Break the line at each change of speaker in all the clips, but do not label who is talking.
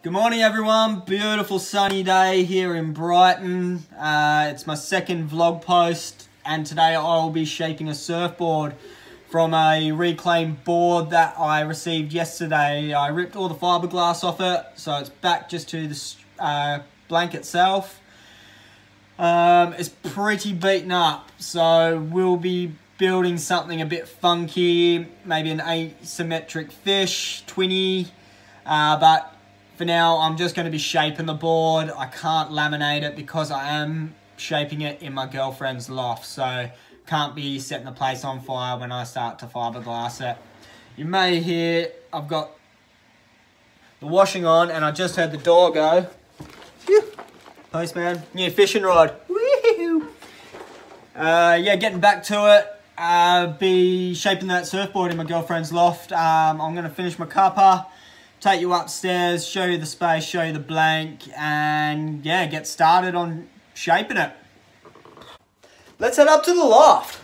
Good morning everyone, beautiful sunny day here in Brighton. It's my second vlog post and today I will be shaping a surfboard from a reclaimed board that I received yesterday. I ripped all the fiberglass off it, so it's back just to the blank itself. It's pretty beaten up, so we'll be building something a bit funky, maybe an asymmetric fish, twinny, but for now, I'm just going to be shaping the board. I can't laminate it because I am shaping it in my girlfriend's loft, so can't be setting the place on fire when I start to fiberglass it. You may hear I've got the washing on and I just heard the door go. Phew. Postman, new fishing rod. Woohoo! Yeah, getting back to it. Be shaping that surfboard in my girlfriend's loft. I'm going to finish my cuppa. Take you upstairs, show you the space, show you the blank, and yeah, get started on shaping it. Let's head up to the loft.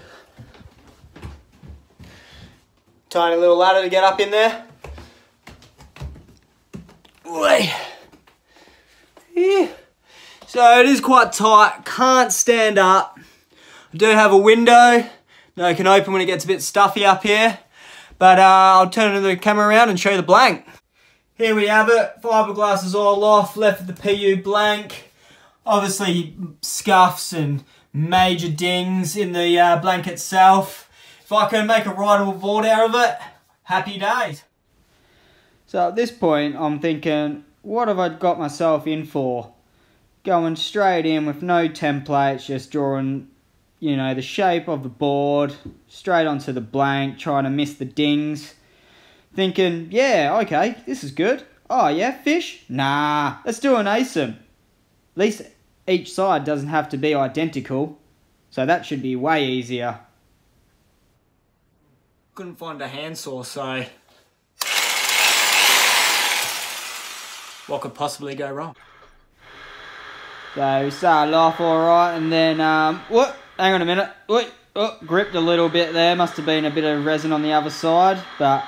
Tiny little ladder to get up in there. Yeah. So it is quite tight, can't stand up. I do have a window that I can open when it gets a bit stuffy up here, but I'll turn the camera around and show you the blank. Here we have it, fiberglass is all off, left with the PU blank. Obviously scuffs and major dings in the blank itself. If I can make a rideable board out of it, happy days. So at this point I'm thinking, what have I got myself in for? Going straight in with no templates, just drawing, you know, the shape of the board, straight onto the blank, trying to miss the dings. Thinking, yeah, okay, this is good. Oh yeah, fish? Nah, let's do an asim. At least each side doesn't have to be identical, so that should be way easier. Couldn't find a handsaw, so what could possibly go wrong? So we started off alright and then, what? Hang on a minute. Oh, gripped a little bit there, must have been a bit of resin on the other side, but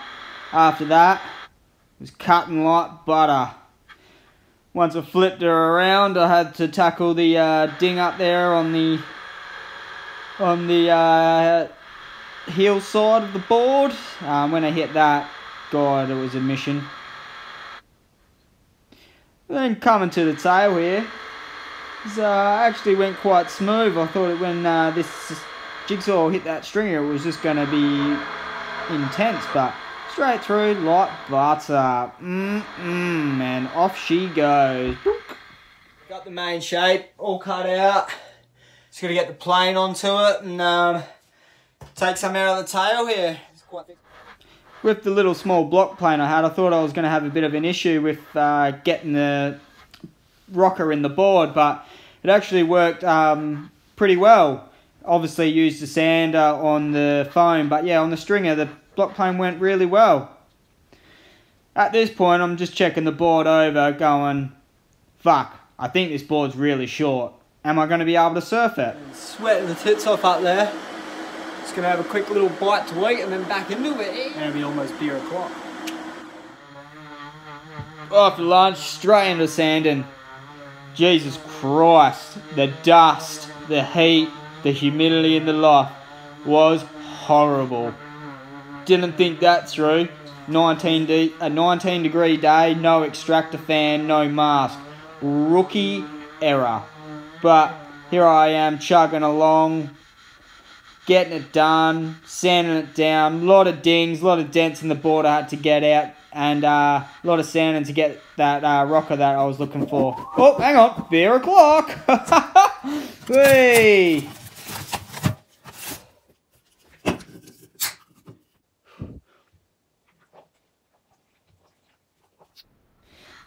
after that, it was cutting like butter. Once I flipped her around, I had to tackle the ding up there on the heel side of the board. When I hit that, God, it was a mission. Then coming to the tail here, it actually went quite smooth. I thought when this jigsaw hit that stringer, it was just going to be intense, but straight through like butter. And off she goes. Got the main shape all cut out. Just got to get the plane onto it and take some out of the tail here. It's quite thick. With the little small block plane I had, I thought I was going to have a bit of an issue with getting the rocker in the board, but it actually worked pretty well. Obviously used the sander on the foam, but yeah, on the stringer the block plane went really well. At this point I'm just checking the board over going, fuck, I think this board's really short. Am I going to be able to surf it? Sweating the tits off up there. Just going to have a quick little bite to eat and then back into it. It's going to be almost beer o'clock. After lunch, straight into sanding. Jesus Christ, the dust, the heat, the humidity in the loft was horrible. Didn't think that through. A 19 degree day, no extractor fan, no mask. Rookie error. But here I am chugging along, getting it done, sanding it down. A lot of dings, a lot of dents in the board I had to get out, and a lot of sanding to get that rocker that I was looking for. Oh, hang on, beer o'clock. Whee!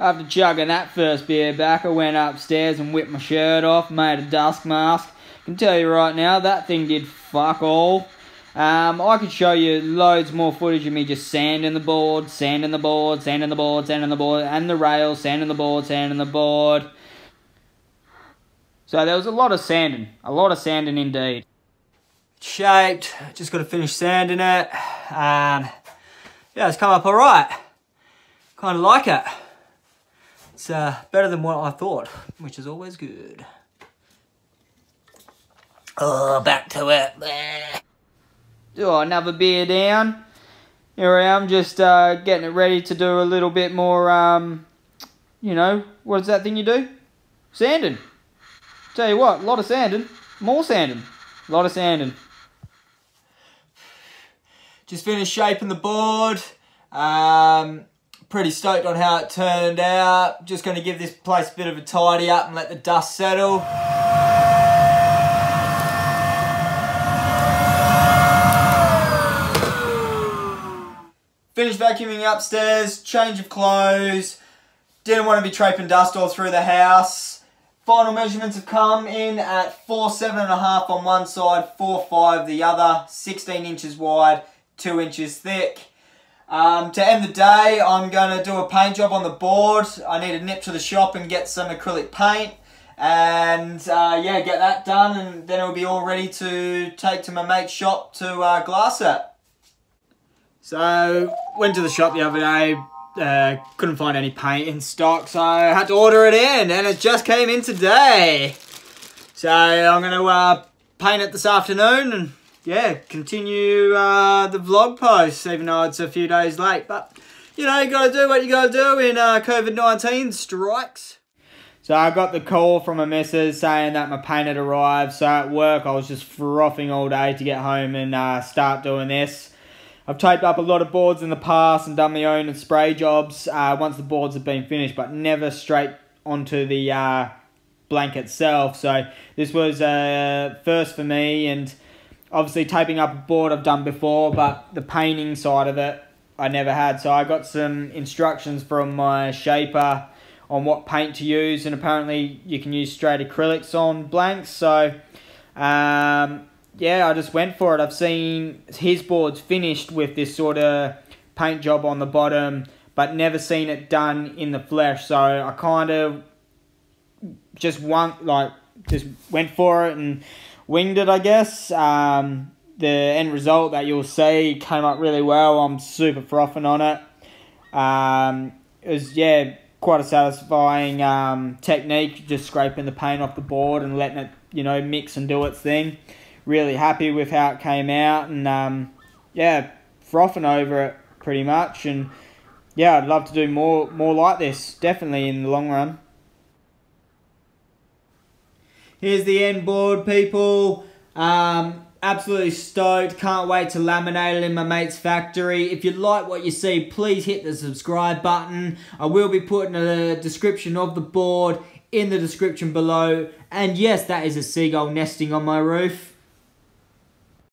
After chugging that first beer back, I went upstairs and whipped my shirt off, made a dust mask. I can tell you right now, that thing did fuck all. I could show you loads more footage of me just sanding the board, sanding the board, sanding the board, sanding the board, and the rails, sanding the board, sanding the board. So there was a lot of sanding indeed. Shaped, just got to finish sanding it. Yeah, it's come up alright. Kind of like it. It's better than what I thought, which is always good. Oh, back to it. Oh, another beer down. Here I am, just getting it ready to do a little bit more, you know, what is that thing you do? Sanding. Tell you what, a lot of sanding. More sanding. A lot of sanding. Just finished shaping the board. Pretty stoked on how it turned out. Just going to give this place a bit of a tidy up and let the dust settle. Finished vacuuming upstairs, change of clothes. Didn't want to be traipsing dust all through the house. Final measurements have come in at 4'7.5" on one side, 4'5" the other, 16 inches wide, 2 inches thick. To end the day, I'm going to do a paint job on the board. I need to nip to the shop and get some acrylic paint. And yeah, get that done, and then it'll be all ready to take to my mate's shop to glass it. So, went to the shop the other day, couldn't find any paint in stock, so I had to order it in, and it just came in today. So, I'm going to paint it this afternoon, and yeah, continue the vlog post, even though it's a few days late. But, you know, you got to do what you got to do in COVID-19 strikes. So I got the call from a missus saying that my paint had arrived. So at work, I was just frothing all day to get home and start doing this. I've taped up a lot of boards in the past and done my own spray jobs once the boards have been finished, but never straight onto the blank itself. So this was first for me, and obviously taping up a board I've done before, but the painting side of it I never had. So I got some instructions from my shaper on what paint to use, and apparently you can use straight acrylics on blanks. So yeah, I just went for it. I've seen his boards finished with this sort of paint job on the bottom, but never seen it done in the flesh. So I kind of just went for it and winged it, I guess. The end result that you'll see came up really well. I'm super frothing on it. It was, yeah, quite a satisfying technique, just scraping the paint off the board and letting it, you know, mix and do its thing. Really happy with how it came out, and yeah, frothing over it pretty much. And yeah, I'd love to do more like this, definitely in the long run. Here's the end board, people. Absolutely stoked. Can't wait to laminate it in my mate's factory. If you like what you see, please hit the subscribe button. I will be putting a description of the board in the description below. And yes, that is a seagull nesting on my roof.